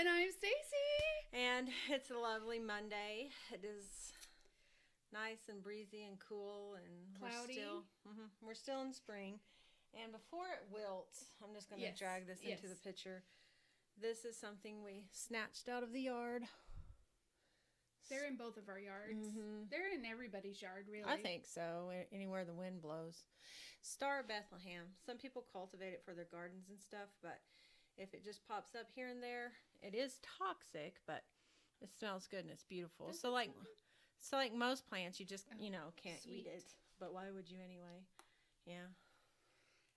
And I'm Stacy. And it's a lovely Monday. It is nice and breezy and cool and Cloudy. We're still in spring. And before it wilts, I'm just going to drag this into the picture. This is something we snatched out of the yard. They're in both of our yards. Mm-hmm. They're in everybody's yard, really. I think so. Anywhere the wind blows. Star of Bethlehem. Some people cultivate it for their gardens and stuff, but if it just pops up here and there, it is toxic, but it smells good and it's beautiful. So like most plants, you just can't eat it. But why would you anyway? Yeah.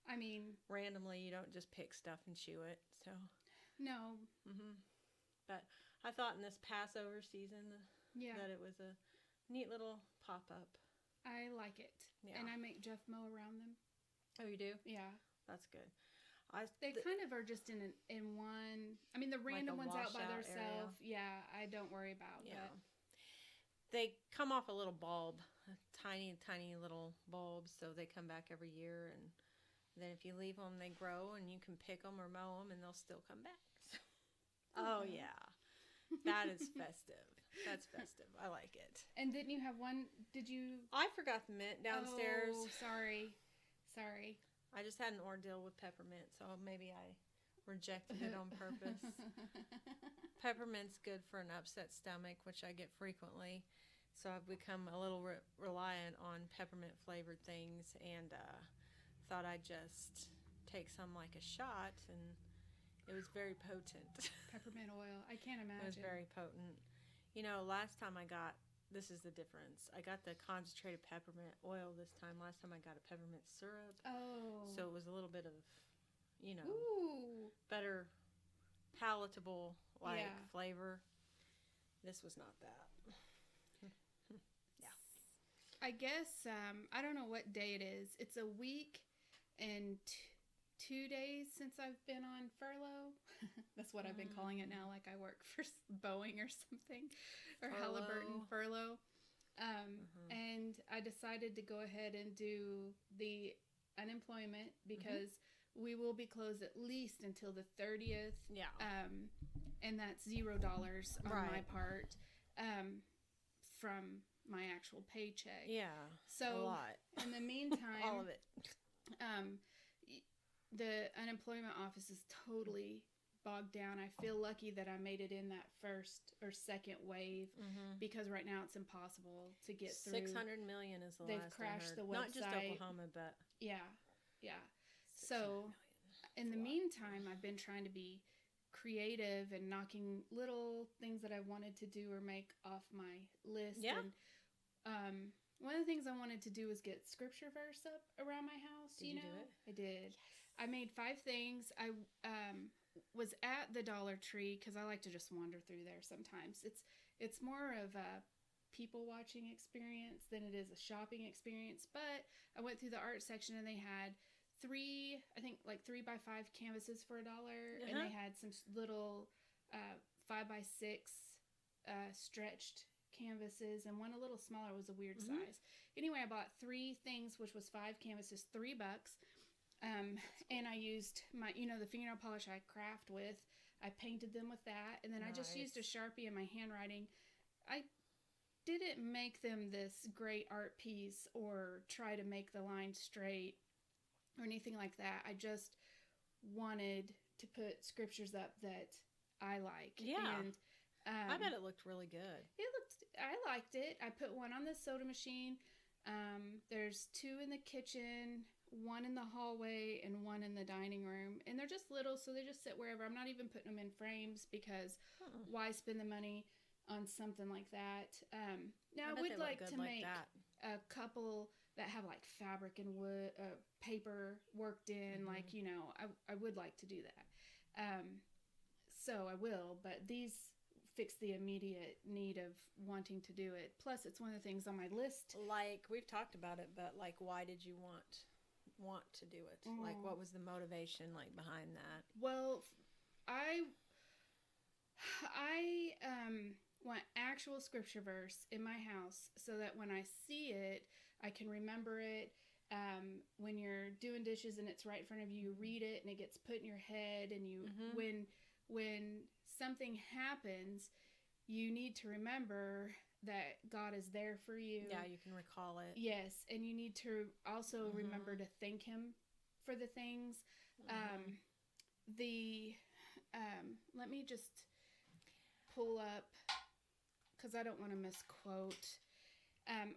I mean, randomly, you don't just pick stuff and chew it. So no. But I thought in this Passover season that it was a neat little pop-up. I like it. Yeah. And I make Jeff mow around them. Oh, you do? Yeah. That's good. They kind of are just in one. I mean, the random ones out by themselves. Yeah, I don't worry about. Yeah. But they come off a little bulb, tiny little bulbs, so they come back every year. And then if you leave them, they grow, and you can pick them or mow them, and they'll still come back. So. Oh yeah, that is festive. That's festive. I like it. And didn't you have one? Did you? I forgot the mint downstairs. Oh, sorry. I just had an ordeal with peppermint, so maybe I rejected it on purpose. Peppermint's good for an upset stomach, which I get frequently. So I've become a little reliant on peppermint flavored things, and thought I'd just take some like a shot, and it was very potent. Peppermint oil. I can't imagine. It was very potent. Last time this is the difference. I got the concentrated peppermint oil this time. Last time I got a peppermint syrup. Oh. So it was a little bit of, Ooh. better palatable flavor. This was not that. Yeah. I guess, I don't know what day it is. It's a week and 2 days since I've been on furlough. That's what I've been calling it now, like I work for Boeing or something, or Halliburton furlough. And I decided to go ahead and do the unemployment because we will be closed at least until the 30th. Yeah. And that's $0 on my part from my actual paycheck. Yeah. So a lot. In the meantime, all of it. The unemployment office is totally bogged down. I feel lucky that I made it in that first or second wave because right now it's impossible to get through. 600 million is the They've last crashed I heard. the website. Not just Oklahoma, but yeah. So in the meantime, I've been trying to be creative and knocking little things that I wanted to do or make off my list. Yeah. And one of the things I wanted to do was get scripture verse up around my house. Did you do it? I did. Yes. I made 5 things. I was at the Dollar Tree because I like to just wander through there sometimes. It's more of a people watching experience than it is a shopping experience. But I went through the art section and they had 3 by 5 canvases for $1, and they had some little 5 by 6 stretched canvases, and one a little smaller was a weird size. Anyway, I bought 3 things, which was 5 canvases, $3. And I used my, the fingernail polish I craft with. I painted them with that, and then I just used a Sharpie in my handwriting. I didn't make them this great art piece or try to make the line straight or anything like that. I just wanted to put scriptures up that I like. Yeah. And I bet it looked really good. I liked it. I put one on the soda machine. There's 2 in the kitchen, 1 in the hallway, and 1 in the dining room. And they're just little, so they just sit wherever. I'm not even putting them in frames because why spend the money on something like that? Now I would like to make a couple that have like fabric and wood, paper worked in. Like, I would like to do that. So I will, but these fix the immediate need of wanting to do it. Plus, it's one of the things on my list. Like, we've talked about it, but like, why did you want to do it? Like, what was the motivation like behind that? Well, I want actual scripture verse in my house so that when I see it, I can remember it. When you're doing dishes and it's right in front of you, you read it and it gets put in your head, and you when something happens, you need to remember that God is there for you. Yeah, you can recall it. Yes, and you need to also remember to thank Him for the things. Let me just pull up, because I don't want to misquote.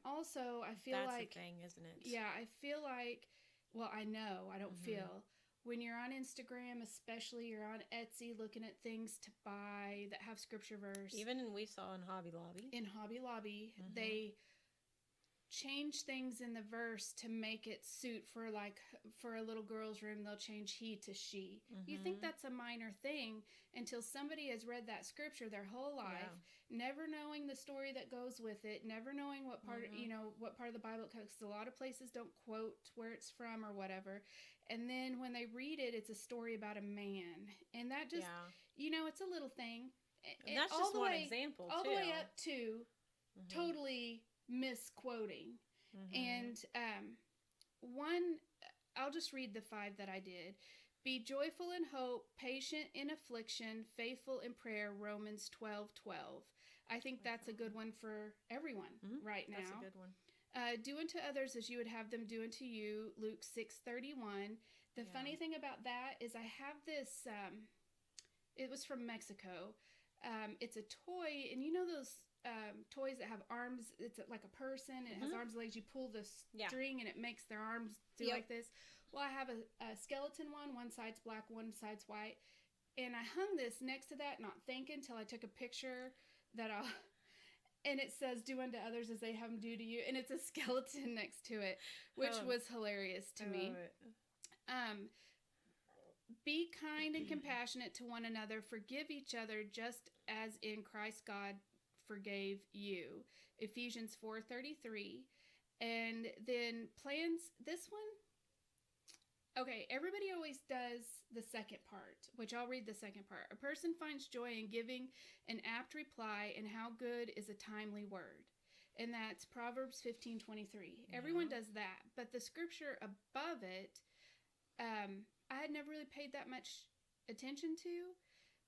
Also, I feel That's like... That's a thing, isn't it? Yeah, I feel like... Well, I know, I don't feel... When you're on Instagram, especially, you're on Etsy looking at things to buy that have scripture verse. Even we saw in Hobby Lobby. In Hobby Lobby, they change things in the verse to make it suit for a little girl's room. They'll change he to she. You think that's a minor thing until somebody has read that scripture their whole life, never knowing the story that goes with it, never knowing what part what part of the Bible, because a lot of places don't quote where it's from or whatever. And then when they read it, it's a story about a man, and that just it's a little thing. And that's just one example, all the way up to totally misquoting. And I'll just read the 5 that I did. Be joyful in hope, patient in affliction, faithful in prayer, Romans 12:12. I think that's a good one for everyone right now. That's a good one. Do unto others as you would have them do unto you, Luke 6:31. The funny thing about that is I have this, it was from Mexico. It's a toy, and you know those toys that have arms, it's like a person, and it has arms and legs. You pull the string and it makes their arms do like this. Well, I have a skeleton one side's black, one side's white, and I hung this next to that, not thinking, till I took a picture and it says, do unto others as they have them do to you, and it's a skeleton next to it, which was hilarious to me. Be kind and compassionate to one another, forgive each other just as in Christ God forgave you, Ephesians 4:33. And then plans, this one, okay, everybody always does the second part, which I'll read the second part. A person finds joy in giving an apt reply, and how good is a timely word. And that's Proverbs 15:23. Everyone does that, but the scripture above it, I had never really paid that much attention to.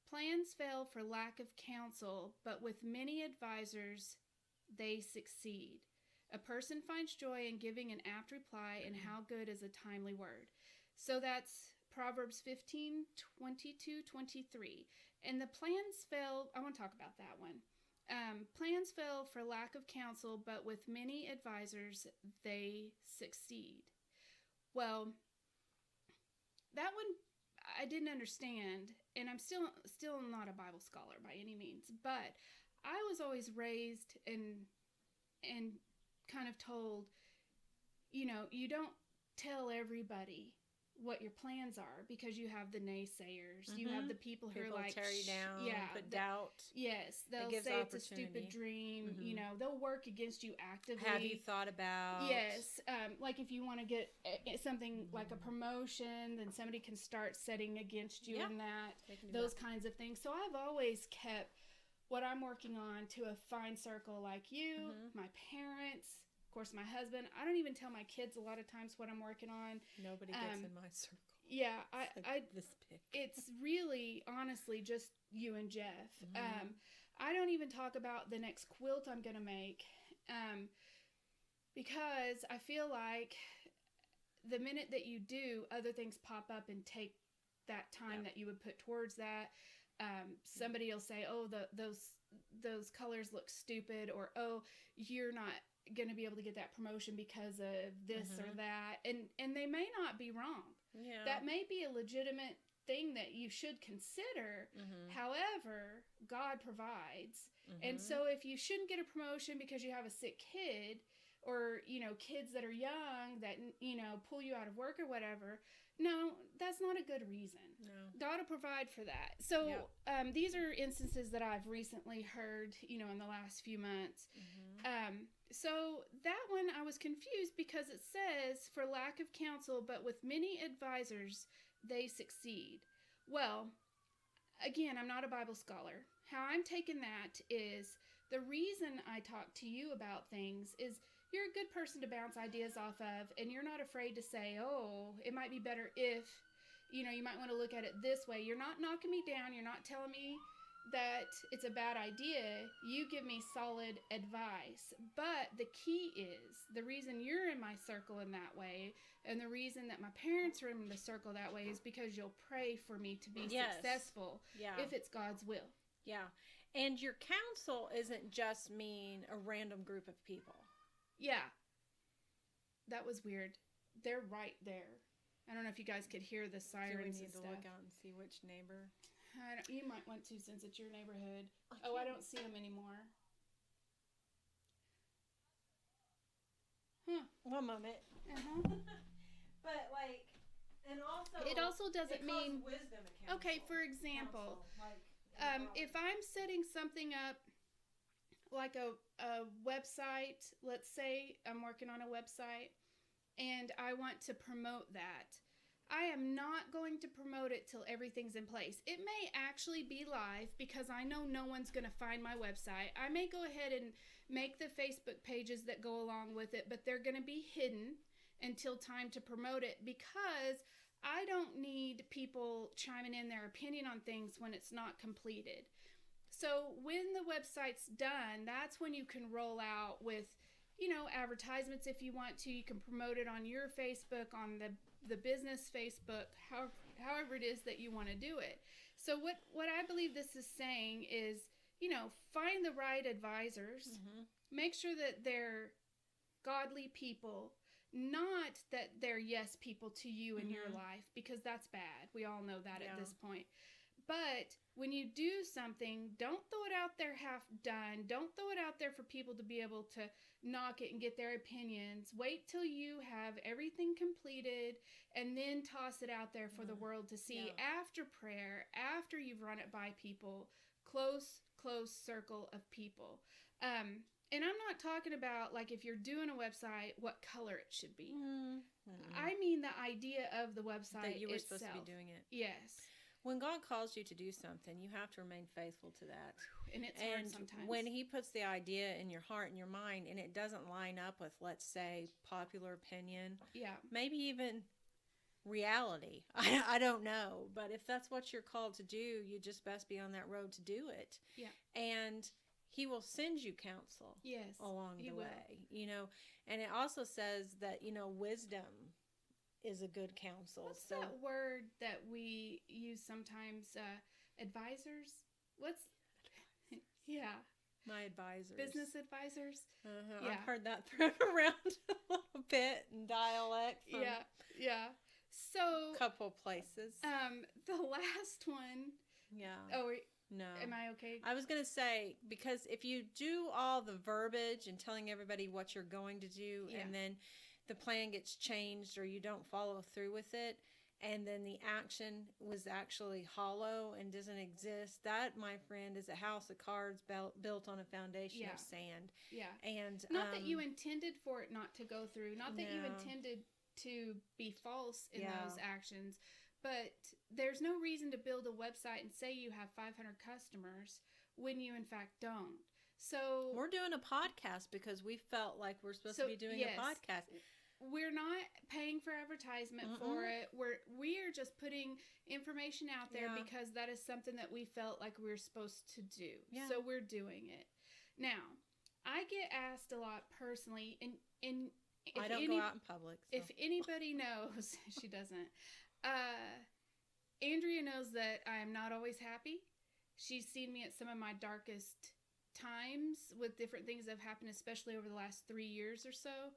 Plans fail for lack of counsel, but with many advisors, they succeed. A person finds joy in giving an apt reply, and how good is a timely word. So that's Proverbs 15:22-23. And the plans fail, I want to talk about that one. Plans fail for lack of counsel, but with many advisors, they succeed. Well, that one I didn't understand, and I'm still not a Bible scholar by any means, but I was always raised and kind of told, you don't tell everybody what your plans are, because you have the naysayers. You have the people who are like, tear you down, put doubt. Yes, they'll say it's a stupid dream. They'll work against you actively. Have you thought about? Yes, like if you want to get something like a promotion, then somebody can start setting against you in that. Those kinds of things. So I've always kept what I'm working on to a fine circle, like you, my parents. Of course, my husband. I don't even tell my kids a lot of times what I'm working on. Nobody gets in my circle. Yeah, this pic. It's really, honestly, just you and Jeff. I don't even talk about the next quilt I'm going to make, because I feel like the minute that you do, other things pop up and take that time that you would put towards that. Somebody will say, oh, those colors look stupid, or, oh, you're not going to be able to get that promotion because of this or that, and they may not be wrong. That may be a legitimate thing that you should consider. However, God provides, and so if you shouldn't get a promotion because you have a sick kid, or kids that are young that pull you out of work or whatever, no, that's not a good reason. No. God will provide for that. So these are instances that I've recently heard in the last few months. So that one I was confused, because it says, for lack of counsel, but with many advisors, they succeed. Well, again, I'm not a Bible scholar. How I'm taking that is, the reason I talk to you about things is you're a good person to bounce ideas off of, and you're not afraid to say, oh, it might be better if, you might want to look at it this way. You're not knocking me down. You're not telling me that it's a bad idea, you give me solid advice. But the key is the reason you're in my circle in that way, and the reason that my parents are in the circle that way, is because you'll pray for me to be successful if it's God's will. Yeah. And your counsel isn't just mean a random group of people. Yeah. That was weird. They're right there. I don't know if you guys could hear the sirens. Do we need and to stuff. look out and see which neighbor? You might want to, since it's your neighborhood. I don't see them anymore. Huh. One moment. But like, and also it also doesn't mean wisdom. Okay, for example, if I'm setting something up like a website, let's say I'm working on a website and I want to promote that, I am not going to promote it till everything's in place. It may actually be live because I know no one's going to find my website. I may go ahead and make the Facebook pages that go along with it, but they're going to be hidden until time to promote it, because I don't need people chiming in their opinion on things when it's not completed. So when the website's done, that's when you can roll out with, advertisements if you want to. You can promote it on your Facebook, on the business Facebook, however it is that you want to do it. So what I believe this is saying is, find the right advisors. Mm-hmm. Make sure that they're godly people, not that they're yes people to you in your life, because that's bad. We all know that at this point. But when you do something, don't throw it out there half done. Don't throw it out there for people to be able to knock it and get their opinions. Wait till you have everything completed and then toss it out there for the world to see after prayer, after you've run it by people, close circle of people. And I'm not talking about, like, if you're doing a website, what color it should be. I mean the idea of the website that you were itself. Supposed to be doing it. Yes. When God calls you to do something, you have to remain faithful to that. And it's hard sometimes. When he puts the idea in your heart and your mind, and it doesn't line up with, let's say, popular opinion, maybe even reality, I don't know. But if that's what you're called to do, you just best be on that road to do it. Yeah. And he will send you counsel along the way. And it also says that, wisdom is a good counsel. What's that word that we use sometimes? Advisors? My advisors. Business advisors? Yeah. I've heard that thrown around a little bit in dialect. Yeah. So. A couple places. The last one. Yeah. Oh, no. Am I okay? I was going to say, because if you do all the verbiage and telling everybody what you're going to do, and then the plan gets changed or you don't follow through with it, and then the action was actually hollow and doesn't exist, that, my friend, is a house of cards built on a foundation of sand. Yeah. And not that you intended for it not to go through, not that you intended to be false in those actions, but there's no reason to build a website and say you have 500 customers when you in fact don't. So we're doing a podcast because we felt like we're supposed to be doing a podcast. We're not paying for advertisement for it. We're just putting information out there because that is something that we felt like we were supposed to do. Yeah. So we're doing it. Now, I get asked a lot personally, and I don't go out in public. So. If anybody knows, she doesn't. Andrea knows that I am not always happy. She's seen me at some of my darkest times with different things that have happened, especially over the last 3 years or so.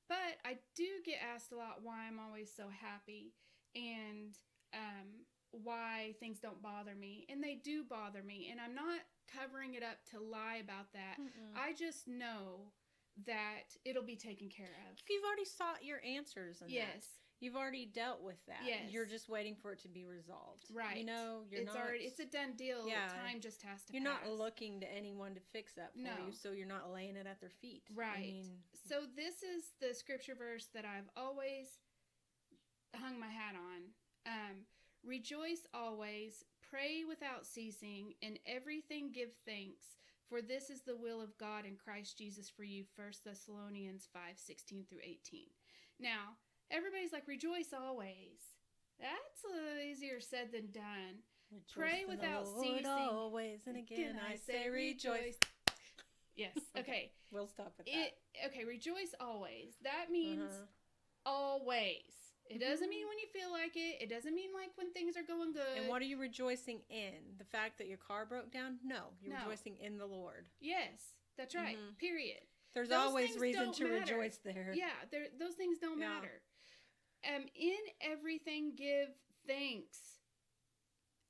But I do get asked a lot why I'm always so happy and why things don't bother me. And they do bother me. And I'm not covering it up to lie about that. I just know that it'll be taken care of. You've already sought your answers in that. You've already dealt with that. Yes. You're just waiting for it to be resolved. Right. It's a done deal. Yeah. Time just has to You're pass. not looking to anyone to fix that for you, so you're not laying it at their feet. Right. So this is the scripture verse that I've always hung my hat on. Rejoice always, pray without ceasing, in everything give thanks, for this is the will of God in Christ Jesus for you. 1 Thessalonians 5:16 through 18. Now, everybody's like, rejoice always. That's easier said than done. Rejoice Pray without ceasing. and again I say rejoice. Yes. Okay. We'll stop at that. Okay. Rejoice always. That means always. It doesn't mean when you feel like it. It doesn't mean like when things are going good. And what are you rejoicing in? The fact that your car broke down? No. You're rejoicing in the Lord. Yes. That's right. Period. There's always reason to rejoice there. Yeah. Those things don't matter. In everything, give thanks.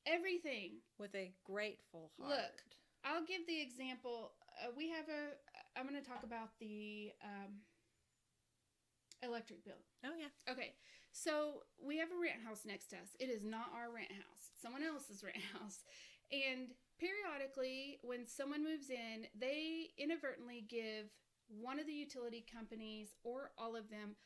Everything. With a grateful heart. Look, I'll give the example. I'm going to talk about the electric bill. Oh, yeah. Okay. So we have a rent house next to us. It is not our rent house. It's someone else's rent house. And periodically, when someone moves in, they inadvertently give one of the utility companies or all of them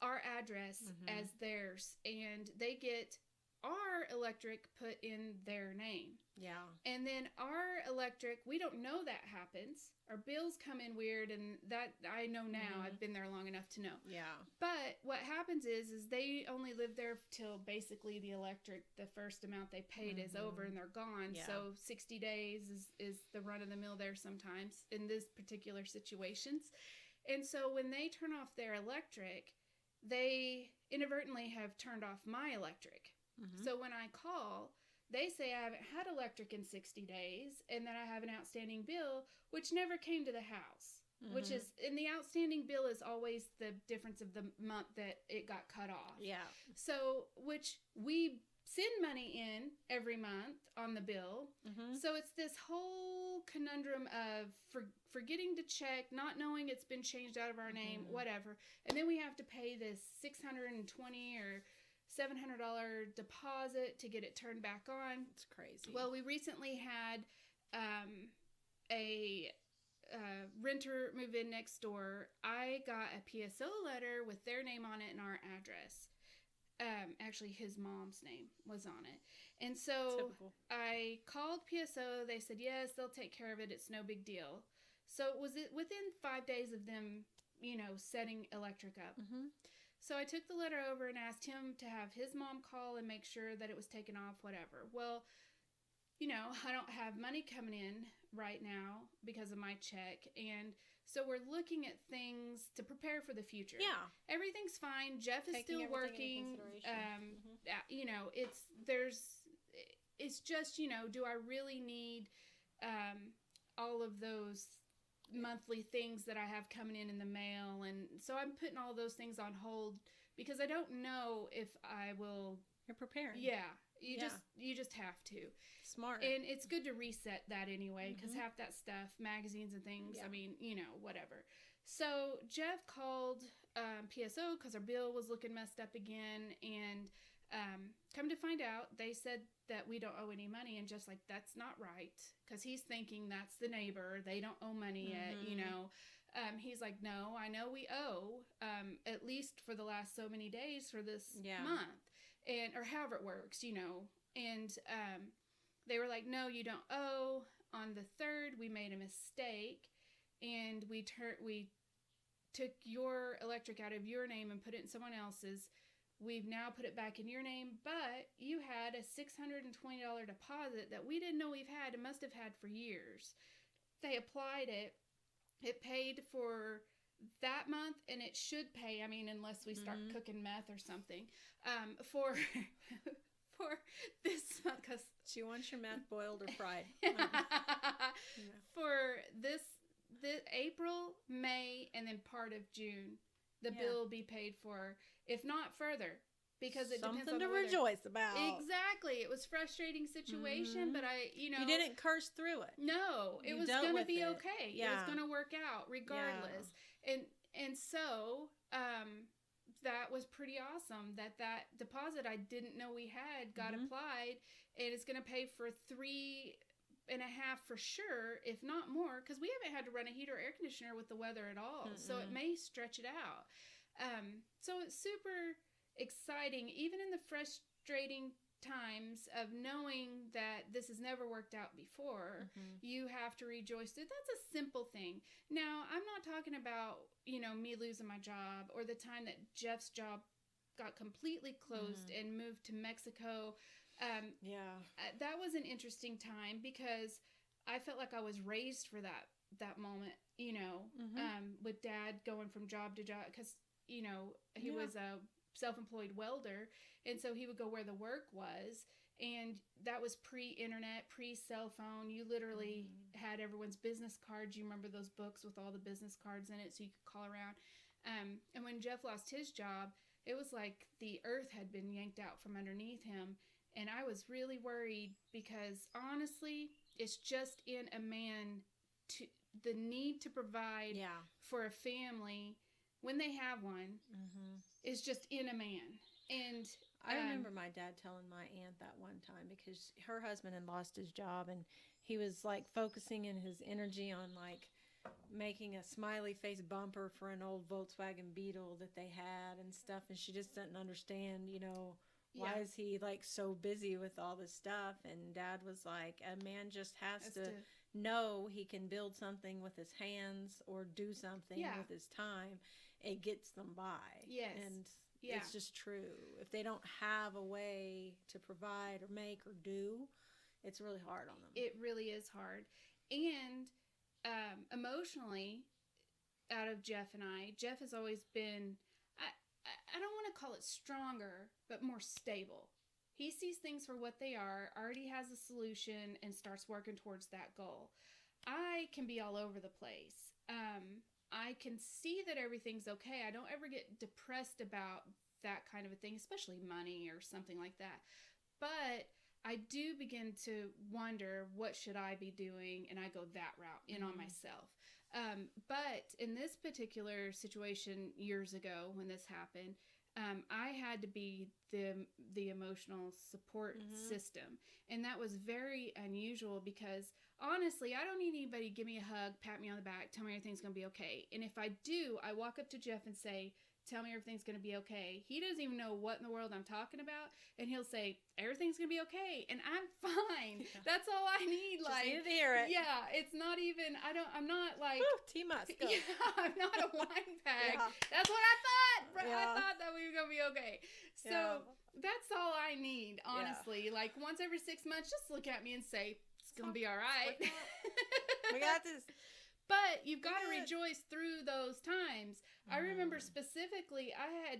our address as theirs. And they get our electric put in their name. Yeah. And then our electric, we don't know that happens. Our bills come in weird, and that I know now. I've been there long enough to know. Yeah. But what happens is they only live there till basically the electric, the first amount they paid is over and they're gone. Yeah. So 60 days is the run of the mill there sometimes in this particular situations. And so when they turn off their electric, they inadvertently have turned off my electric. So when I call, they say I haven't had electric in 60 days and that I have an outstanding bill, which never came to the house, which is, and the outstanding bill is always the difference of the month that it got cut off. Yeah. So, which we send money in every month on the bill. So it's this whole conundrum of forgetting to check, not knowing it's been changed out of our name, whatever. And then we have to pay this $620 or $700 deposit to get it turned back on. It's crazy. Well, we recently had a renter move in next door. I got a PSO letter with their name on it and our address. Actually, his mom's name was on it. And so I called PSO. They said, yes, they'll take care of it. It's no big deal. So it was within 5 days of them, setting electric up. So I took the letter over and asked him to have his mom call and make sure that it was taken off, whatever. Well, I don't have money coming in right now because of my check. And so we're looking at things to prepare for the future. Yeah. Everything's fine. Jeff is still working. It's just, do I really need all of those monthly things that I have coming in the mail? And so I'm putting all those things on hold because I don't know if I will. You're preparing. Yeah. You just have to. Smart. And it's good to reset that anyway, because half that stuff, magazines and things, whatever. So Jeff called PSO because our bill was looking messed up again, and come to find out, they said that we don't owe any money, and just like, that's not right, because he's thinking that's the neighbor. They don't owe money yet, he's like, no, I know we owe, at least for the last so many days for this month, or however it works, and they were like, no, you don't owe. On the 3rd, we made a mistake, and we took your electric out of your name and put it in someone else's. We've now put it back in your name, but you had a $620 deposit that we didn't know we've had and must have had for years. They applied it. It paid for that month, and it should pay, unless we start cooking meth or something, for this month. Cause she wants your meth boiled or fried. For this April, May, and then part of June, the bill will be paid for, if not further, because it depends on something to the weather. Rejoice about. Exactly. It was a frustrating situation, but you didn't curse through it. No, it was going to be okay. Yeah. It was going to work out regardless. Yeah. And so that was pretty awesome that deposit I didn't know we had got applied, and it's going to pay for 3.5 for sure, if not more, because we haven't had to run a heater or air conditioner with the weather at all. So it may stretch it out. So it's super exciting, even in the frustrating times of knowing that this has never worked out before. You have to rejoice that that's a simple thing. Now, I'm not talking about, me losing my job, or the time that Jeff's job got completely closed and moved to Mexico. That was an interesting time because I felt like I was raised for that moment, with Dad going from job to job, because he was a self-employed welder, and so he would go where the work was, and that was pre-internet, pre-cell phone. You literally had everyone's business cards. You remember those books with all the business cards in it, so you could call around. And when Jeff lost his job, it was like the earth had been yanked out from underneath him, and I was really worried, because honestly, it's just in a man to the need to provide for a family when they have one is just in a man. And I remember my dad telling my aunt that one time, because her husband had lost his job, and he was like focusing in his energy on like making a smiley face bumper for an old Volkswagen Beetle that they had and stuff, and she just didn't understand, why is he like so busy with all this stuff. And Dad was like, a man just has to know he can build something with his hands or do something with his time. It gets them by. Yes. And it's just true. If they don't have a way to provide or make or do, it's really hard on them. It really is hard. And emotionally, out of Jeff and Jeff has always been, I don't want to call it stronger, but more stable. He sees things for what they are, already has a solution, and starts working towards that goal. I can be all over the place. I can see that everything's okay. I don't ever get depressed about that kind of a thing, especially money or something like that. But I do begin to wonder, what should I be doing? And I go that route in on myself. But in this particular situation years ago when this happened, I had to be the emotional support system. And that was very unusual, because honestly, I don't need anybody to give me a hug, pat me on the back, tell me everything's going to be okay. And if I do, I walk up to Jeff and say, tell me everything's going to be okay. He doesn't even know what in the world I'm talking about. And he'll say, everything's going to be okay. And I'm fine. Yeah. That's all I need. Just needed to hear it. Yeah. It's not even, I'm not like. T-Mus, go. Yeah, I'm not a wine bag. Yeah. That's what I thought. Yeah. I thought that we were going to be okay. So that's all I need, honestly. Yeah. Like once every 6 months, just look at me and say, it's going to be all right. We got this. But you've got to rejoice through those times. I remember specifically, I had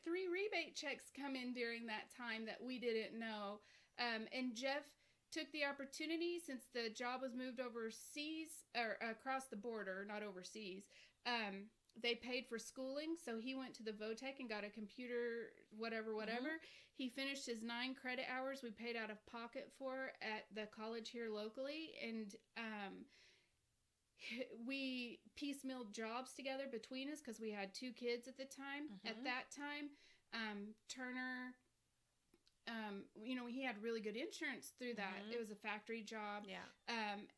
3 rebate checks come in during that time that we didn't know. And Jeff took the opportunity, since the job was moved overseas, or across the border, not overseas. They paid for schooling, so he went to the Votech and got a computer, whatever. He finished his 9 credit hours we paid out of pocket for at the college here locally, and we piecemealed jobs together between us, because we had 2 kids at the time. At that time, Turner, he had really good insurance through that. It was a factory job. Yeah.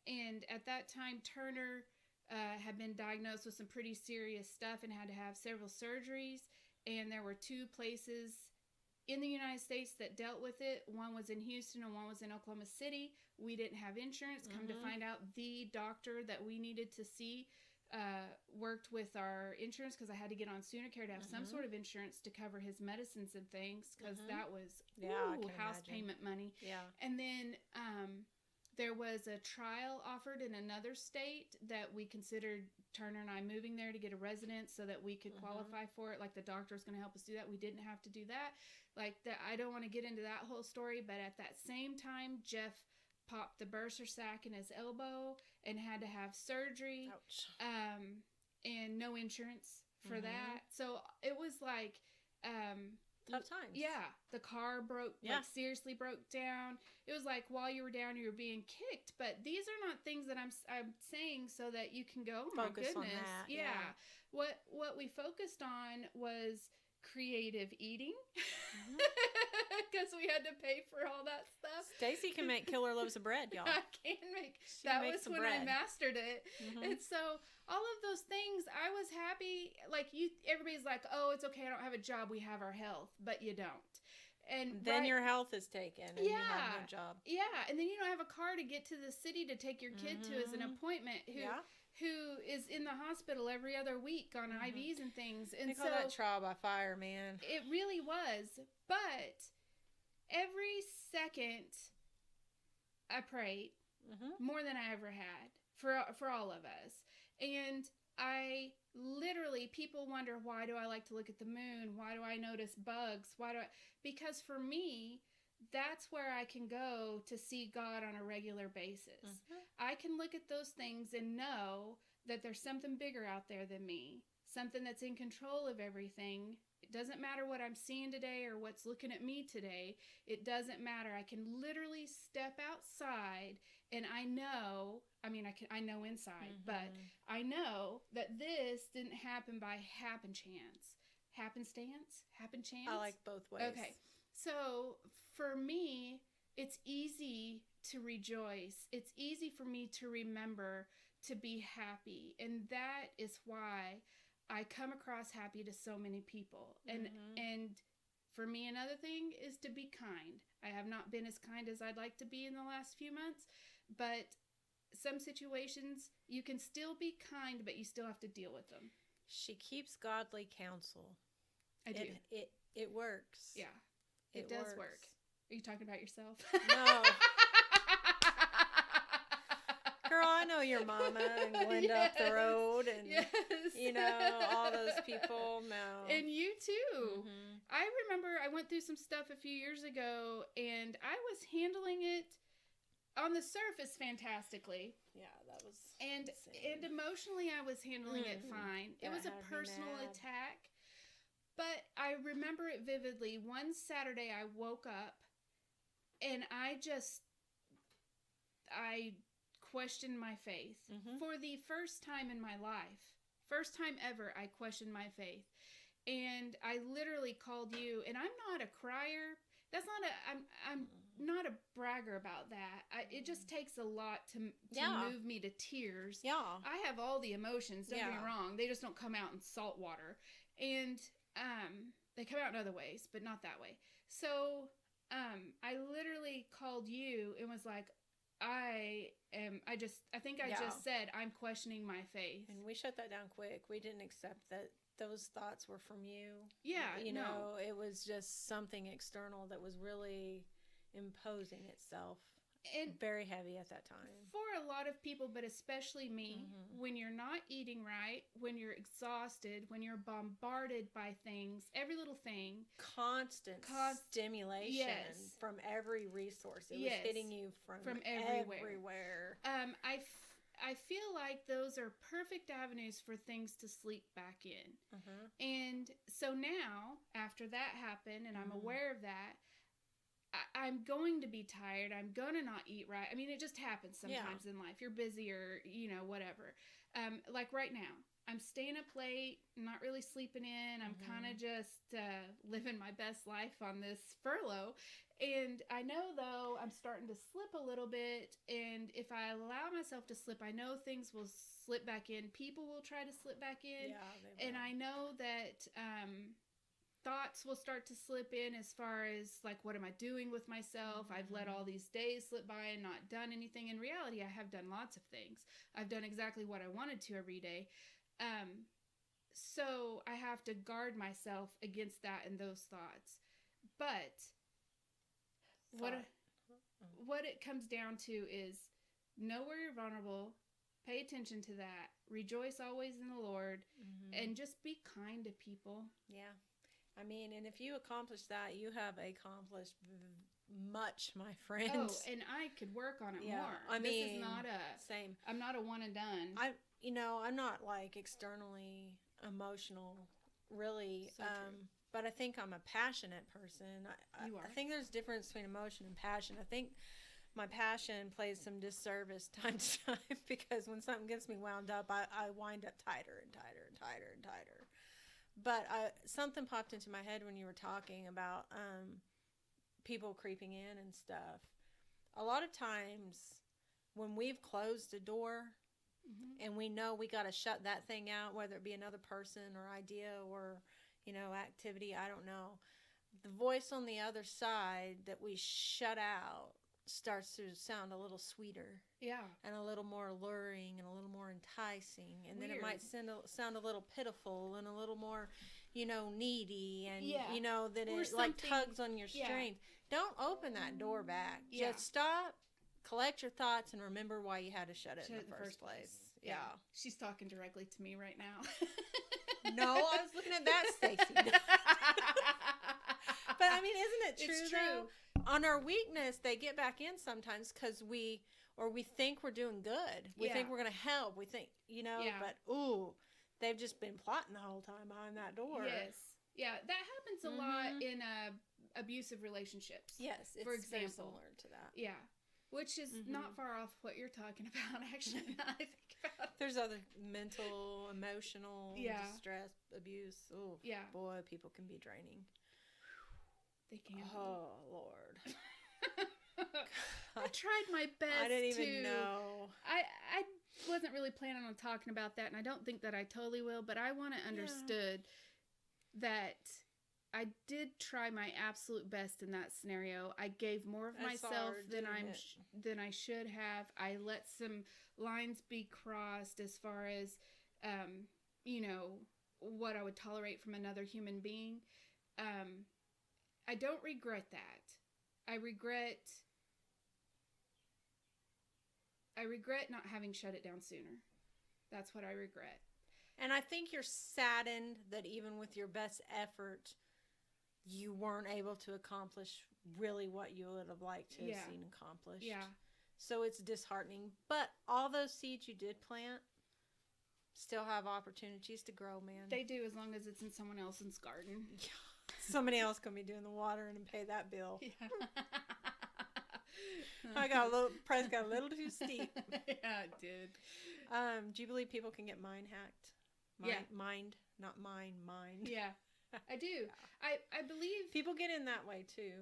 And at that time, Turner had been diagnosed with some pretty serious stuff and had to have several surgeries. And there were 2 places in the United States that dealt with it. One was in Houston and one was in Oklahoma City. We didn't have insurance. Come to find out, the doctor that we needed to see worked with our insurance, because I had to get on Sooner Care to have some sort of insurance to cover his medicines and things, because that was house payment money. Yeah. And then there was a trial offered in another state that we considered, Turner and I, moving there to get a residence so that we could qualify for it. Like, the doctor was going to help us do that. We didn't have to do that. Like, that, I don't want to get into that whole story, but at that same time, Jeff popped the bursa sac in his elbow and had to have surgery. Ouch. And no insurance for that. So it was like tough times. Yeah, the car broke, like seriously broke down. It was like, while you were down, you were being kicked. But these are not things that I'm saying so that you can go, oh my goodness. On that. Yeah. What we focused on was creative eating, because we had to pay for all that stuff. Stacy can make killer loaves of bread, y'all. I can make. That was when I mastered it. And so all of those things, I was happy. Like, everybody's like, oh, it's okay, I don't have a job, we have our health. But you don't. And then your health is taken, and you have no job. Yeah, and then you don't have a car to get to the city to take your kid to as an appointment, who is in the hospital every other week on IVs and things. And they call that trial by fire, man. It really was. But every second I prayed, more than I ever had for all of us. And I literally, people wonder, why do I like to look at the moon? Why do I notice bugs? Because for me, that's where I can go to see God on a regular basis. I can look at those things and know that there's something bigger out there than me, something that's in control of everything. It doesn't matter what I'm seeing today or what's looking at me today. It doesn't matter. I can literally step outside and I know, I know inside, but I know that this didn't happen by happenstance. I like both ways. Okay. So for me, it's easy to rejoice. It's easy for me to remember to be happy. And that is why I come across happy to so many people. And for me, another thing is to be kind. I have not been as kind as I'd like to be in the last few months, but some situations you can still be kind, but you still have to deal with them. She keeps godly counsel. I do. It works. Yeah, it does work. Are you talking about yourself? No. Girl, I know your mama and Glenda up the road and, all those people. No. And you too. I remember I went through some stuff a few years ago and I was handling it on the surface fantastically. Yeah, that was And emotionally I was handling it fine. It was a personal attack. But I remember it vividly. One Saturday I woke up and I questioned my faith. For the first time in my life. First time ever I questioned my faith. And I literally called you, and I'm not a crier. I'm not a bragger about that. It just takes a lot to move me to tears. Yeah. I have all the emotions, don't get me wrong. They just don't come out in salt water. And they come out in other ways, but not that way. So I literally called you and was like, I think I just said, I'm questioning my faith. And we shut that down quick. We didn't accept that those thoughts were from you. Yeah. It was just something external that was really imposing itself. And very heavy at that time. For a lot of people, but especially me, when you're not eating right, when you're exhausted, when you're bombarded by things, every little thing. Constant stimulation from every resource. It was hitting you from everywhere. I feel like those are perfect avenues for things to sleep back in. And so now, after that happened, and I'm aware of that, I'm going to be tired. I'm going to not eat right. I mean, it just happens sometimes in life. You're busy or, whatever. Like right now, I'm staying up late, not really sleeping in. I'm kind of just living my best life on this furlough. And I know, though, I'm starting to slip a little bit. And if I allow myself to slip, I know things will slip back in. People will try to slip back in. Yeah, they will. And I know that thoughts will start to slip in as far as, like, what am I doing with myself? I've let all these days slip by and not done anything. In reality, I have done lots of things. I've done exactly what I wanted to every day. So I have to guard myself against that and those thoughts. But what it comes down to is know where you're vulnerable, pay attention to that, rejoice always in the Lord, and just be kind to people. Yeah. I mean, and if you accomplish that, you have accomplished much, my friend. Oh, and I could work on it more. This is not same. I'm not a one and done. I'm not like externally emotional, really. So true. But I think I'm a passionate person. You are. I think there's a difference between emotion and passion. I think my passion plays some disservice time to time because when something gets me wound up, I wind up tighter and tighter and tighter and tighter. But something popped into my head when you were talking about people creeping in and stuff. A lot of times when we've closed a door and we know we got to shut that thing out, whether it be another person or idea or, activity, I don't know. The voice on the other side that we shut out starts to sound a little sweeter. Yeah. And a little more alluring and a little more enticing. And then it might sound a little pitiful and a little more, needy and, that it like tugs on your strength. Don't open that door back. Yeah. Just stop, collect your thoughts and remember why you had to shut it in the first place. Yeah. She's talking directly to me right now. No, I was looking at that, Stacy. But I mean, isn't it true, though? On our weakness, they get back in sometimes because we think we're doing good. We think we're going to help. We think, but they've just been plotting the whole time behind that door. Yes. Yeah, that happens a lot in abusive relationships. Yes, it's for example, very similar to that. Yeah. Which is not far off what you're talking about, actually, now I think about it. There's other mental, emotional, distress, abuse. Oh, boy, people can be draining. They can. Oh, Lord. I tried my best. I didn't even know. I wasn't really planning on talking about that, and I don't think that I totally will, but I want it understood that I did try my absolute best in that scenario. I gave more of myself than I should have. I let some lines be crossed as far as, what I would tolerate from another human being. I don't regret that. I regret not having shut it down sooner. That's what I regret. And I think you're saddened that even with your best effort, you weren't able to accomplish really what you would have liked to have seen accomplished. Yeah. So it's disheartening. But all those seeds you did plant still have opportunities to grow, man. They do, as long as it's in someone else's garden. Yeah. Somebody else can be doing the watering and pay that bill. Yeah. Price got a little too steep. Yeah, it did. Do you believe people can get mind hacked? Mind, not mind. Yeah, I do. Yeah. I believe people get in that way too.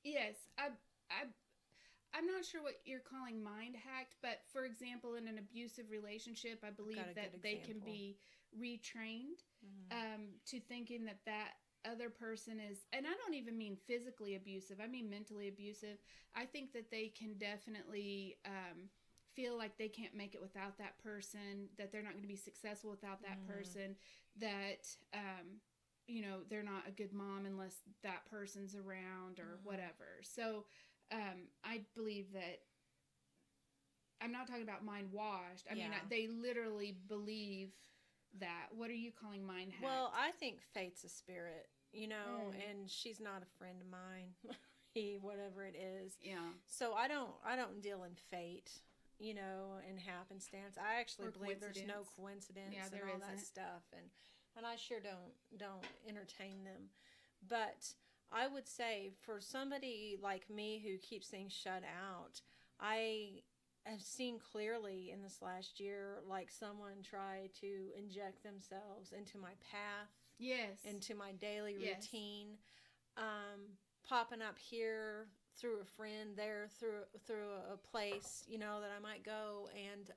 Yes, I'm not sure what you're calling mind hacked, but for example, in an abusive relationship, I believe that they can be retrained to thinking that other person is, and I don't even mean physically abusive, I mean mentally abusive. I think that they can definitely feel like they can't make it without that person, that they're not going to be successful without that person, that they're not a good mom unless that person's around or whatever. So I believe that, I'm not talking about mind washed. I mean, they literally believe that. What are you calling mind hacked? Well, I think Fate's a spirit, and she's not a friend of mine. Whatever it is. Yeah. So I don't deal in fate, and happenstance. I actually believe there's no coincidence and all that stuff, and I sure don't entertain them. But I would say for somebody like me who keeps things shut out, I have seen clearly in this last year, like someone try to inject themselves into my path, into my daily routine, popping up here through a friend, there through a place, that I might go, and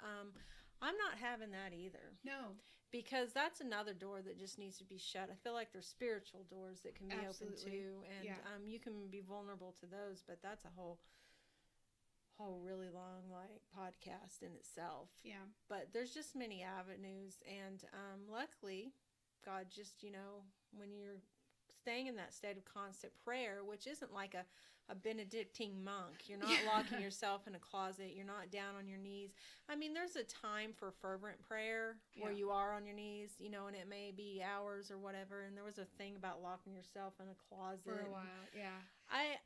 I'm not having that either. No. Because that's another door that just needs to be shut. I feel like there's spiritual doors that can be open too, and you can be vulnerable to those. But that's a whole really long podcast in itself. Yeah. But there's just many avenues, and luckily, God just when you're staying in that state of constant prayer, which isn't like a Benedictine monk. You're not locking yourself in a closet. You're not down on your knees. I mean, there's a time for fervent prayer where you are on your knees, and it may be hours or whatever. And there was a thing about locking yourself in a closet. For a while, yeah. I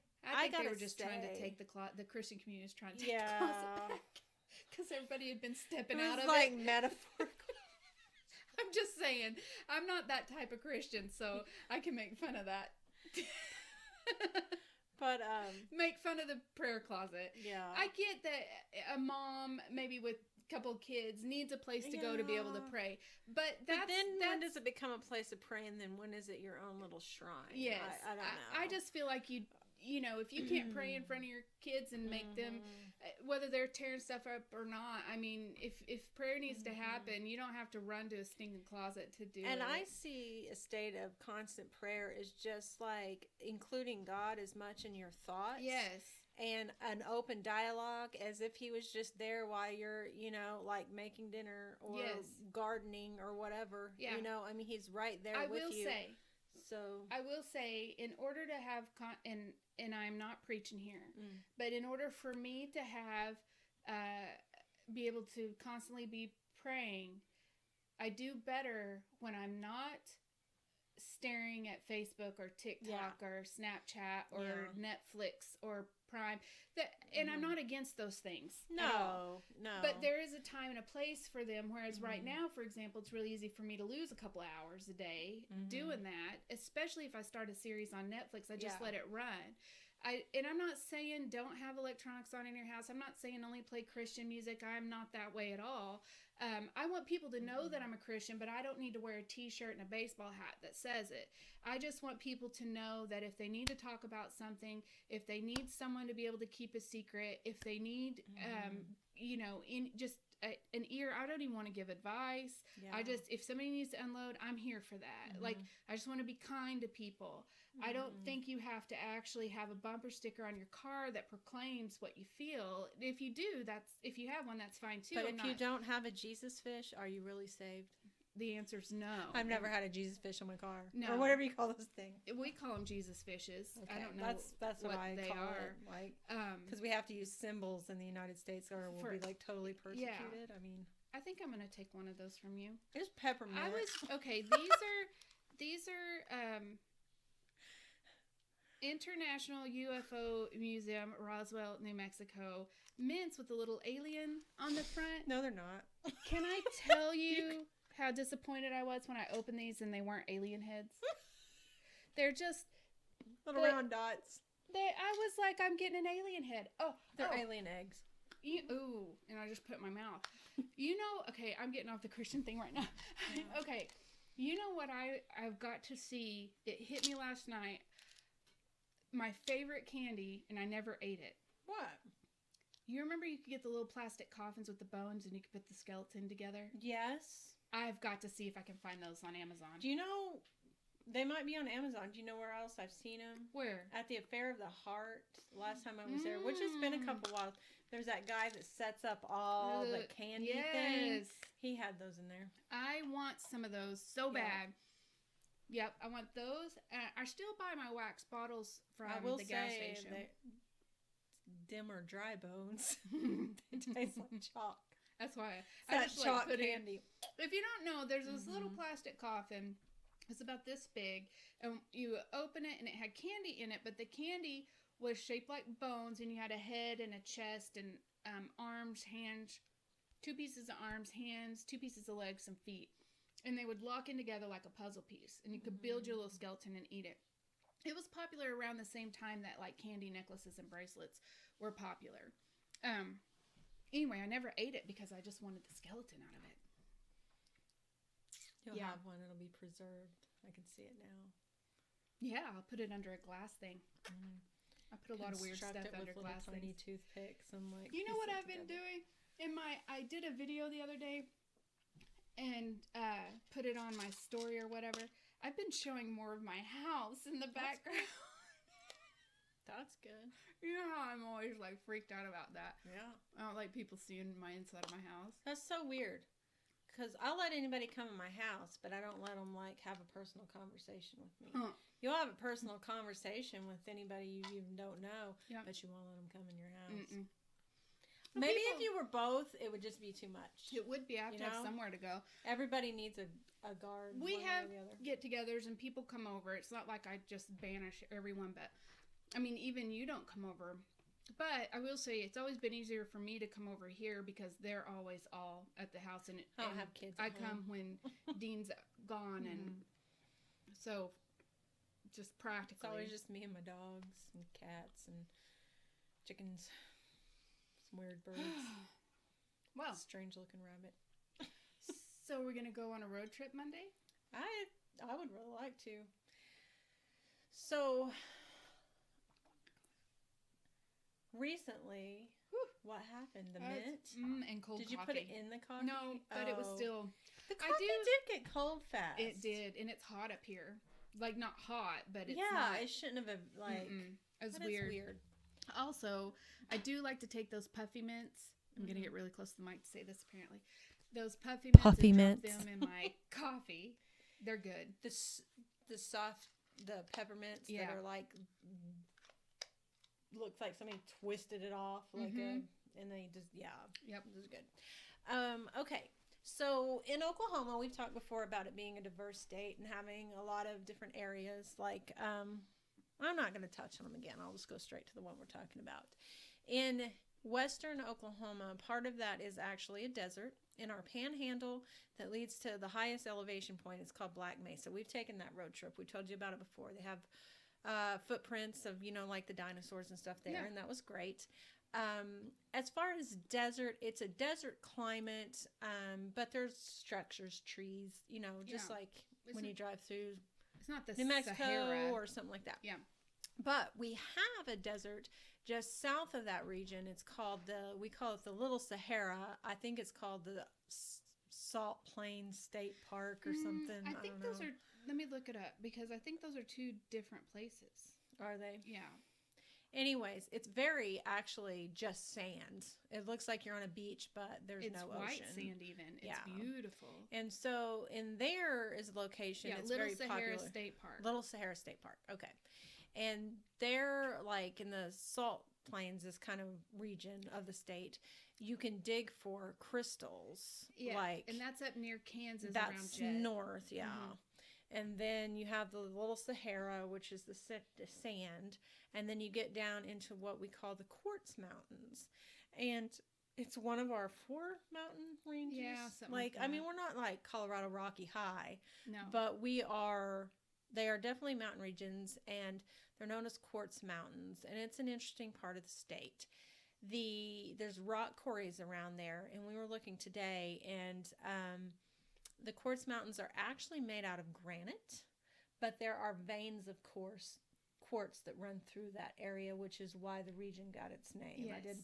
think they were just trying to take the Christian community was trying to take the closet back. Because everybody had been stepping out of it. It was like metaphorical. I'm just saying, I'm not that type of Christian, so I can make fun of that. But make fun of the prayer closet. Yeah. I get that a mom, maybe with a couple of kids, needs a place to go to be able to pray. But when does it become a place of prayer, and then when is it your own little shrine? Yes. I don't know. I just feel like if you can't pray in front of your kids and make them, whether they're tearing stuff up or not, I mean, if prayer needs to happen, you don't have to run to a stinking closet to do it. And I see a state of constant prayer is just like including God as much in your thoughts. Yes. And an open dialogue as if he was just there while you're, like making dinner or gardening or whatever. Yeah. I mean, he's right there with you. I will say, in order to have, and I'm not preaching here, but in order for me to have be able to constantly be praying. I do better when I'm not staring at Facebook or TikTok or Snapchat or Netflix or Prime. And I'm not against those things. No. But there is a time and a place for them. Whereas right now, for example, it's really easy for me to lose a couple of hours a day doing that. Especially if I start a series on Netflix, I just let it run. And I'm not saying don't have electronics on in your house. I'm not saying only play Christian music. I'm not that way at all. I want people to know that I'm a Christian, but I don't need to wear a t-shirt and a baseball hat that says it. I just want people to know that if they need to talk about something, if they need someone to be able to keep a secret, if they need, in just an ear, I don't even want to give advice. I just, if somebody needs to unload, I'm here for that. Like, I just want to be kind to people. I don't think you have to actually have a bumper sticker on your car that proclaims what you feel. If you do, if you have one, that's fine too. But if you don't have a Jesus fish, are you really saved? The answer is no. I've never had a Jesus fish on my car. No. Or whatever you call those things. We call them Jesus fishes. Okay. I don't know that's what I they call are. It. Like, because we have to use symbols in the United States or we'll be like totally persecuted. Yeah. I mean, I think I'm going to take one of those from you. It's peppermint. These are International UFO Museum, Roswell, New Mexico. Mints with a little alien on the front. No, they're not. Can I tell you how disappointed I was when I opened these and they weren't alien heads? They're just little round dots. I was like, I'm getting an alien head. They're alien eggs. And I just put it in my mouth. Okay, I'm getting off the Christian thing right now. Yeah. Okay, you know what I've got to see? It hit me last night. My favorite candy, and I never ate it. What? You remember you could get the little plastic coffins with the bones and you could put the skeleton together? Yes. I've got to see if I can find those on Amazon. Do you know, they might be on Amazon. Do you know where else I've seen them? Where? At the Affair of the Heart, last time I was there, which has been a couple while. There's that guy that sets up all the candy things. He had those in there. I want some of those so bad. Yep, I want those. I still buy my wax bottles from the gas station. Dim or dry bones. They taste like chalk. That's why I just chalk like candy. If you don't know, there's this little plastic coffin. It's about this big, and you open it, and it had candy in it, but the candy was shaped like bones, and you had a head and a chest and arms, hands, 2 pieces of arms, hands, 2 pieces of legs, and feet. And they would lock in together like a puzzle piece. And you could build your little skeleton and eat it. It was popular around the same time that like candy necklaces and bracelets were popular. Anyway, I never ate it because I just wanted the skeleton out of it. You'll have one. It'll be preserved. I can see it now. Yeah, I'll put it under a glass thing. I put a lot of weird stuff under glass things. Tiny toothpicks and like. You know what I've been doing? I did a video the other day. And put it on my story or whatever. I've been showing more of my house in the background. That's good. You know how I'm always like freaked out about that? Yeah. I don't like people seeing my inside of my house. That's so weird. Because I'll let anybody come in my house, but I don't let them like have a personal conversation with me. You'll have a personal conversation with anybody you don't know, but you won't let them come in your house. Maybe if you were both, it would just be too much. It would be. I have to have somewhere to go. Everybody needs a guard. We have get-togethers and people come over. It's not like I just banish everyone, but I mean, even you don't come over. But I will say it's always been easier for me to come over here because they're always all at the house. And I don't have kids. I come when Dean's gone, and so just practically. It's always just me and my dogs and cats and chickens. Weird birds. Well, strange looking rabbit. So we're gonna go on a road trip Monday? I would really like to. So recently, what happened? The mint and cold. Did you coffee. Put it in the coffee? No, but it was still. The coffee did get cold fast. It did, and it's hot up here. Like not hot, but it's not. It shouldn't have like. It's weird. Also, I do like to take those puffy mints. I'm going to get really close to the mic to say this, apparently. Those puffy mints. Drop them in my coffee. They're good. The soft, the peppermints that are like, looks like somebody twisted it off like And they just, Yep. this is good. Okay. So in Oklahoma, we've talked before about it being a diverse state and having a lot of different areas. Like, I'm not going to touch on them again. I'll just go straight to the one we're talking about. In western Oklahoma, part of that is actually a desert. In our panhandle that leads to the highest elevation point, it's called Black Mesa. We've taken that road trip. We told you about it before. They have footprints of, like the dinosaurs and stuff there, and that was great. As far as desert, it's a desert climate, but there's structures, trees, just like when you drive through it's not the New Mexico Sahara or something like that. Yeah. But we have a desert just south of that region. It's called we call it the Little Sahara. I think it's called the Salt Plains State Park or something. I think those are, let me look it up, because I think those are two different places. Are they? Yeah. Anyways, it's very actually just sand. It looks like you're on a beach, but there's no ocean. It's white sand even. It's beautiful. And so in there is a location. Yeah, it's Little very Sahara popular. State Park. Little Sahara State Park. Okay. And they're like in the Salt Plains, this kind of region of the state. You can dig for crystals. Yeah, and that's up near Kansas. That's around Jet. North, yeah. Mm-hmm. And then you have the Little Sahara, which is the sand. And then you get down into what we call the Quartz Mountains. And it's one of our 4 mountain ranges. Yeah, something like that. I mean, we're not like Colorado Rocky High. No. But they are definitely mountain regions, and they're known as Quartz Mountains. And it's an interesting part of the state. There's rock quarries around there, and we were looking today, and the Quartz Mountains are actually made out of granite, but there are veins of quartz that run through that area, which is why the region got its name. Yes. I did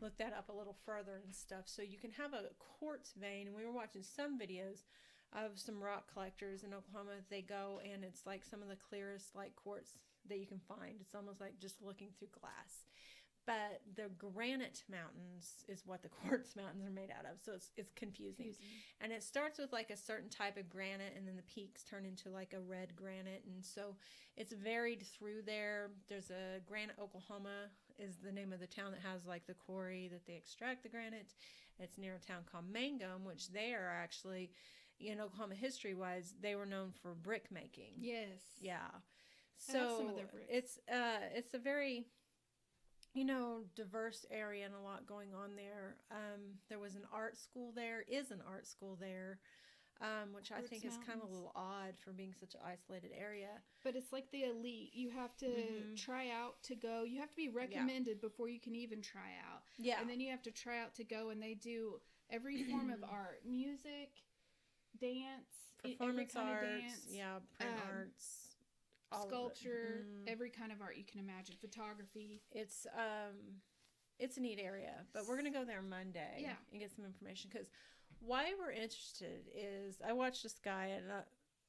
look that up a little further and stuff. So you can have a quartz vein, and we were watching some videos of some rock collectors in Oklahoma. They go, and it's like some of the clearest like quartz that you can find. It's almost like just looking through glass. But the Granite Mountains is what the Quartz Mountains are made out of. So it's confusing. And it starts with like a certain type of granite, and then the peaks turn into like a red granite. And so it's varied through there. There's a Granite, Oklahoma is the name of the town that has like the quarry that they extract the granite. It's near a town called Mangum, which they are actually, in Oklahoma history-wise, they were known for brick making. Yes. Yeah. So I have some of their bricks. It's a very diverse area and a lot going on there. There was an art school there, which I think is kind of a little odd for being such an isolated area. But it's like the elite. You have to try out to go. You have to be recommended before you can even try out. Yeah. And then you have to try out to go, and they do every form of art, music, dance, performance every kind arts, of dance, print arts. Sculpture, every kind of art you can imagine, photography. It's a neat area, but we're gonna go there Monday and get some information, because why we're interested is I watched this guy, and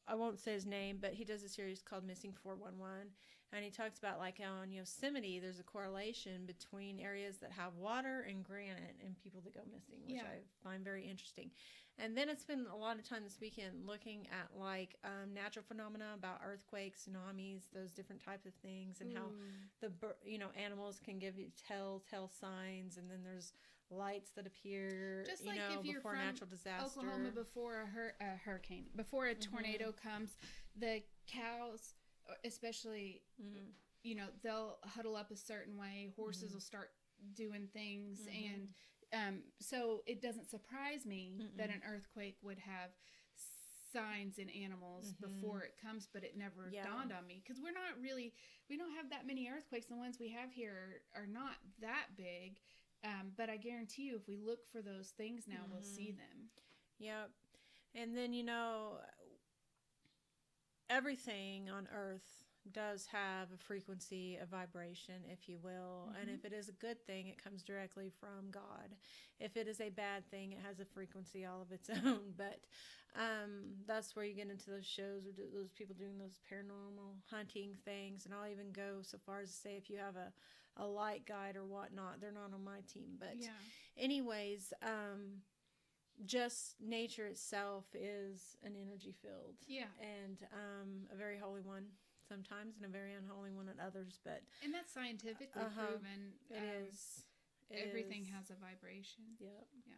I won't say his name, but he does a series called Missing 411, and he talks about like on Yosemite there's a correlation between areas that have water and granite and people that go missing, which I find very interesting. And then it's been a lot of time this weekend looking at like natural phenomena about earthquakes, tsunamis, those different types of things, and how the animals can give you telltale signs, and then there's lights that appear just like if you're before from a natural disaster. Oklahoma before a hurricane, before a tornado comes, the cows, especially, they'll huddle up a certain way. Horses will start doing things, and so it doesn't surprise me that an earthquake would have signs in animals before it comes, but it never dawned on me, because we don't have that many earthquakes. The ones we have here are not that big, but I guarantee you if we look for those things now, we'll see them. Yep. And then everything on earth does have a frequency, a vibration, if you will. And if it is a good thing, it comes directly from God. If it is a bad thing, it has a frequency all of its own. But that's where you get into those shows or those people doing those paranormal hunting things. And I'll even go so far as to say if you have a light guide or whatnot, they're not on my team. But anyways, just nature itself is an energy field. Yeah. And a very holy one sometimes, and a very unholy one at others. And that's scientifically proven. It is. everything has a vibration. Yep. Yeah.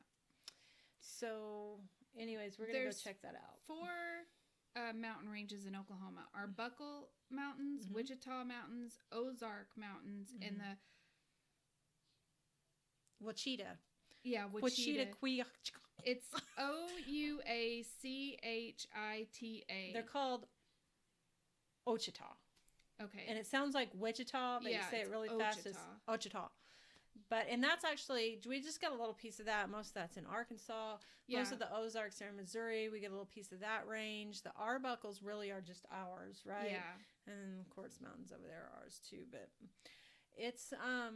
So, anyways, we're going to go check that out. 4 mountain ranges in Oklahoma are Buckle Mountains, Wichita Mountains, Ozark Mountains, and the Wichita. Yeah, Wichita. It's Ouachita. They're called Ouachita. Okay. And it sounds like Wichita, but you say it really fast. It's Ouachita. And that's actually, we just got a little piece of that. Most of that's in Arkansas. Most of the Ozarks are in Missouri. We get a little piece of that range. The Arbuckles really are just ours, right? Yeah. And Quartz Mountains over there are ours too. But it's a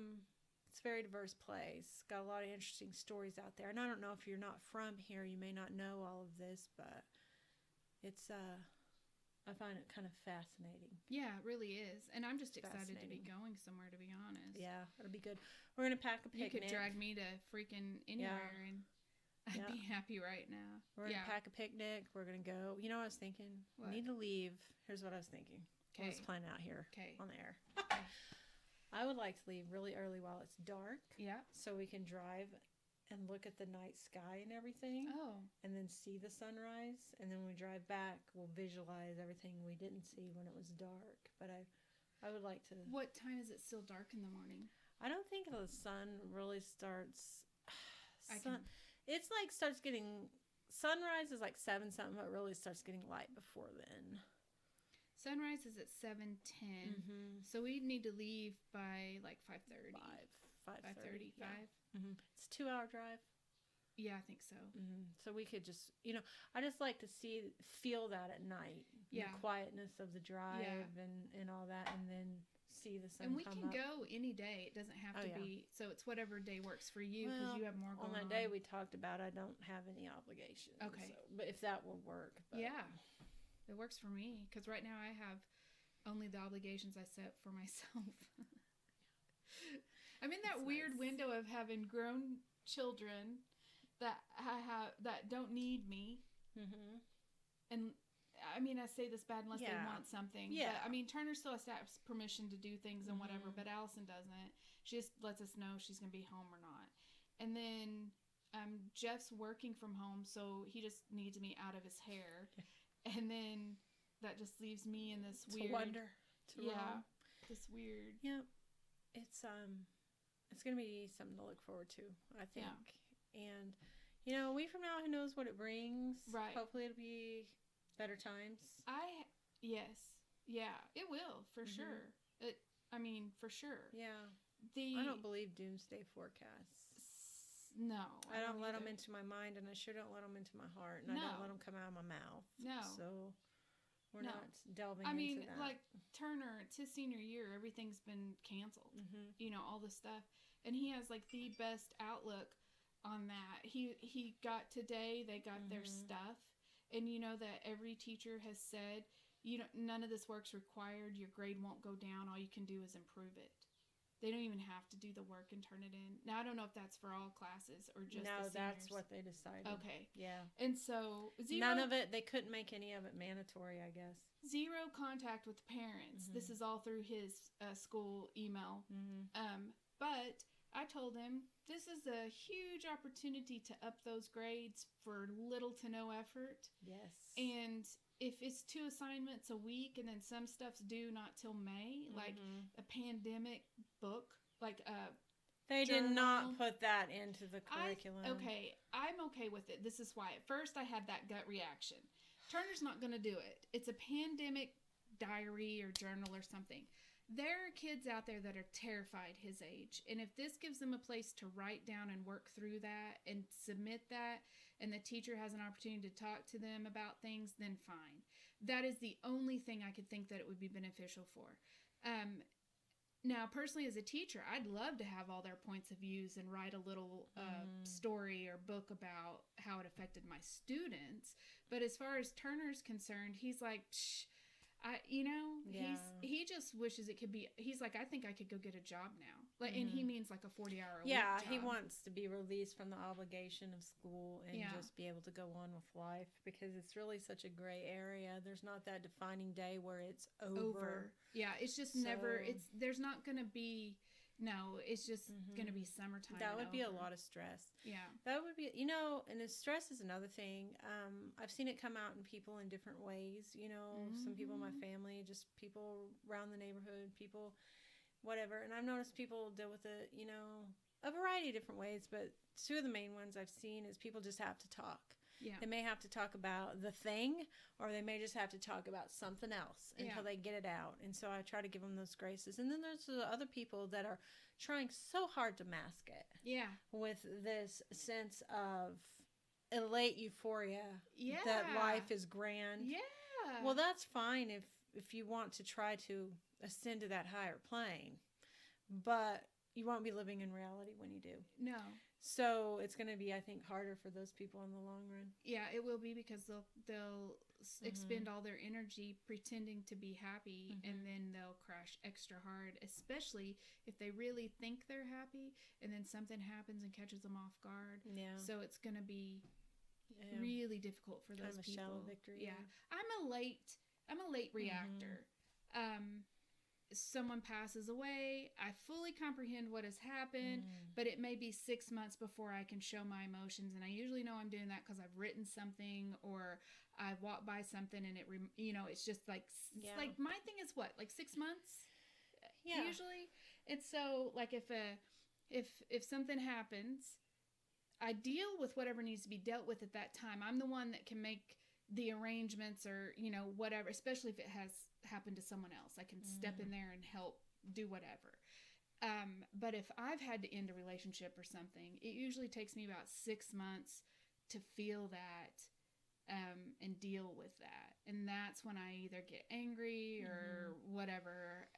very diverse place. Got a lot of interesting stories out there. And I don't know if you're not from here, you may not know all of this, but it's I find it kind of fascinating. Yeah, it really is. And I'm just excited to be going somewhere, to be honest. Yeah, it'll be good. We're going to pack a picnic. You could drag me to freaking anywhere and I'd be happy right now. We're going to pack a picnic. We're going to go. You know what I was thinking? What? We need to leave. Here's what I was thinking. Okay. Let's plan out here on the air. Okay. I would like to leave really early while it's dark. Yeah. So we can drive and look at the night sky and everything. Oh. And then see the sunrise. And then when we drive back, we'll visualize everything we didn't see when it was dark. But I would like to... What time is it still dark in the morning? I don't think the sun really starts... It's like starts getting... Sunrise is like 7 something, but really starts getting light before then. Sunrise is at 7:10. So we need to leave by like 5:30. 5:30. Yeah. It's a 2-hour drive. Yeah, I think so. So we could just, I just like to feel that at night. Yeah. The quietness of the drive and all that, and then see the sun come up. And we can go any day. It doesn't have to be, so it's whatever day works for you because you have more going on. On that day we talked about, I don't have any obligations. Okay. So, but if that will work. But. Yeah. It works for me because right now I have only the obligations I set for myself. I'm in that weird window of having grown children that that don't need me. And I mean, I say this bad unless they want something. Yeah. But, I mean, Turner still has to have permission to do things and whatever, but Allison doesn't. She just lets us know she's going to be home or not. And then Jeff's working from home, so he just needs me out of his hair. And then that just leaves me in this weird wonder. This weird. Yep. It's going to be something to look forward to, I think. Yeah. And a week from now, who knows what it brings? Right. Hopefully it'll be better times. Yes. Yeah, it will for sure. For sure. Yeah. I don't believe doomsday forecasts. No. I don't let them into my mind, and I sure don't let them into my heart, and I don't let them come out of my mouth. No. So we're not delving into that. Like Turner, it's his senior year. Everything's been canceled. All this stuff. And he has like the best outlook on that. He got today, they got their stuff. And that every teacher has said, none of this work's required. Your grade won't go down. All you can do is improve it. They don't even have to do the work and turn it in. Now, I don't know if that's for all classes or just the seniors. That's what they decided. Okay. Yeah. And so, none of it, they couldn't make any of it mandatory, I guess. 0 contact with parents. This is all through his school email. But I told him, this is a huge opportunity to up those grades for little to no effort. Yes. And if it's 2 assignments a week and then some stuff's due not till May, like a pandemic book, like a They did not put that into the curriculum. I'm okay with it. This is why. At first I had that gut reaction. Turner's not going to do it. It's a pandemic diary or journal or something. There are kids out there that are terrified his age. And if this gives them a place to write down and work through that and submit that, and the teacher has an opportunity to talk to them about things, then fine. That is the only thing I could think that it would be beneficial for. Now, personally, as a teacher, I'd love to have all their points of views and write a little story or book about how it affected my students. But as far as Turner's concerned, he's like, he just wishes it could be. He's like, I think I could go get a job now. Like, and he means like a 40-hour week job. He wants to be released from the obligation of school and just be able to go on with life, because it's really such a gray area. There's not that defining day where it's over. Yeah, it's just never. There's not going to be. No, it's just going to be summertime. That would be a lot of stress. Yeah. That would be, you know, and the stress is another thing. I've seen it come out in people in different ways. You know, some people in my family, just people around the neighborhood, people, whatever. And I've noticed people deal with it, you know, a variety of different ways. But two of the main ones I've seen is people just have to talk. Yeah. They may have to talk about the thing, or they may just have to talk about something else until they get it out. And so I try to give them those graces. And then there's the other people that are trying so hard to mask it. Yeah. With this sense of elate euphoria. Yeah. That life is grand. Yeah. Well, that's fine if you want to try to ascend to that higher plane. But you won't be living in reality when you do. No. So it's going to be, I think, harder for those people in the long run. Yeah, it will be, because they'll expend all their energy pretending to be happy, and then they'll crash extra hard, especially if they really think they're happy and then something happens and catches them off guard. Yeah. So it's going to be really difficult for those people. Kind of a shallow victory. Yeah. I'm a late reactor. Someone passes away, I fully comprehend what has happened, but it may be 6 months before I can show my emotions, and I usually know I'm doing that because I've written something or I walked by something, and it's just like, like my thing is what, like 6 months, usually. And so, like, if something happens, I deal with whatever needs to be dealt with at that time. I'm the one that can make the arrangements, or whatever, especially if it has happened to someone else. I can step in there and help do whatever. But if I've had to end a relationship or something, it usually takes me about 6 months to feel that and deal with that. And that's when I either get angry or whatever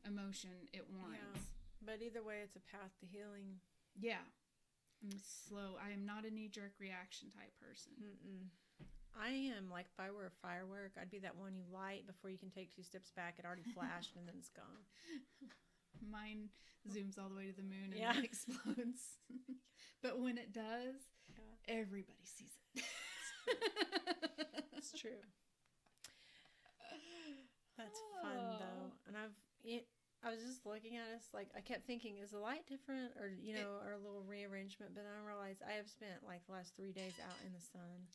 emotion it warrants. Yeah. But either way, it's a path to healing. Yeah. I'm slow. I am not a knee-jerk reaction type person. I am, like, if I were a firework, I'd be that one you light before you can take 2 steps back. It already flashed and then it's gone. Mine zooms all the way to the moon and then explodes. But when it does, everybody sees it. It's true. That's fun, though. And I was just looking at us, like, I kept thinking, is the light different, or, or a little rearrangement? But I realized I have spent, like, the last 3 days out in the sun.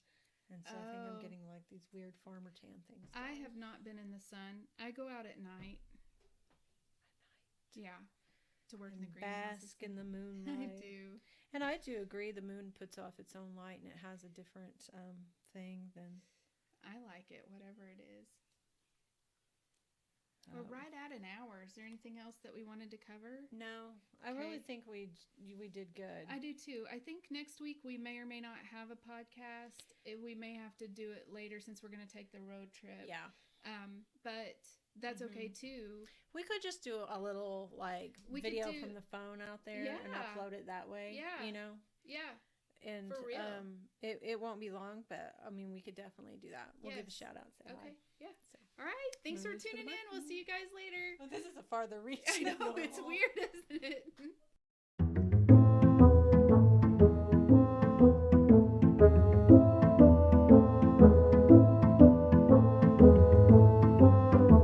And so I think I'm getting, like, these weird farmer tan things. I have not been in the sun. I go out at night. Yeah. To work in the greenhouse. Bask in the moonlight. I do. And I do agree the moon puts off its own light, and it has a different thing than... I like it, whatever it is. We're right at an hour. Is there anything else that we wanted to cover? No. I really think we did good. I do too. I think next week we may or may not have a podcast. We may have to do it later since we're going to take the road trip. Yeah. But that's okay too. We could just do a little, like, video from the phone out there and upload it that way. Yeah. Yeah. And for real. It won't be long, but I mean, we could definitely do that. We'll give a shout out. Say hi. Yeah. So. All right. Thanks for tuning in. We'll see you guys later. Well, this is a farther reach. I know. It's weird, isn't it?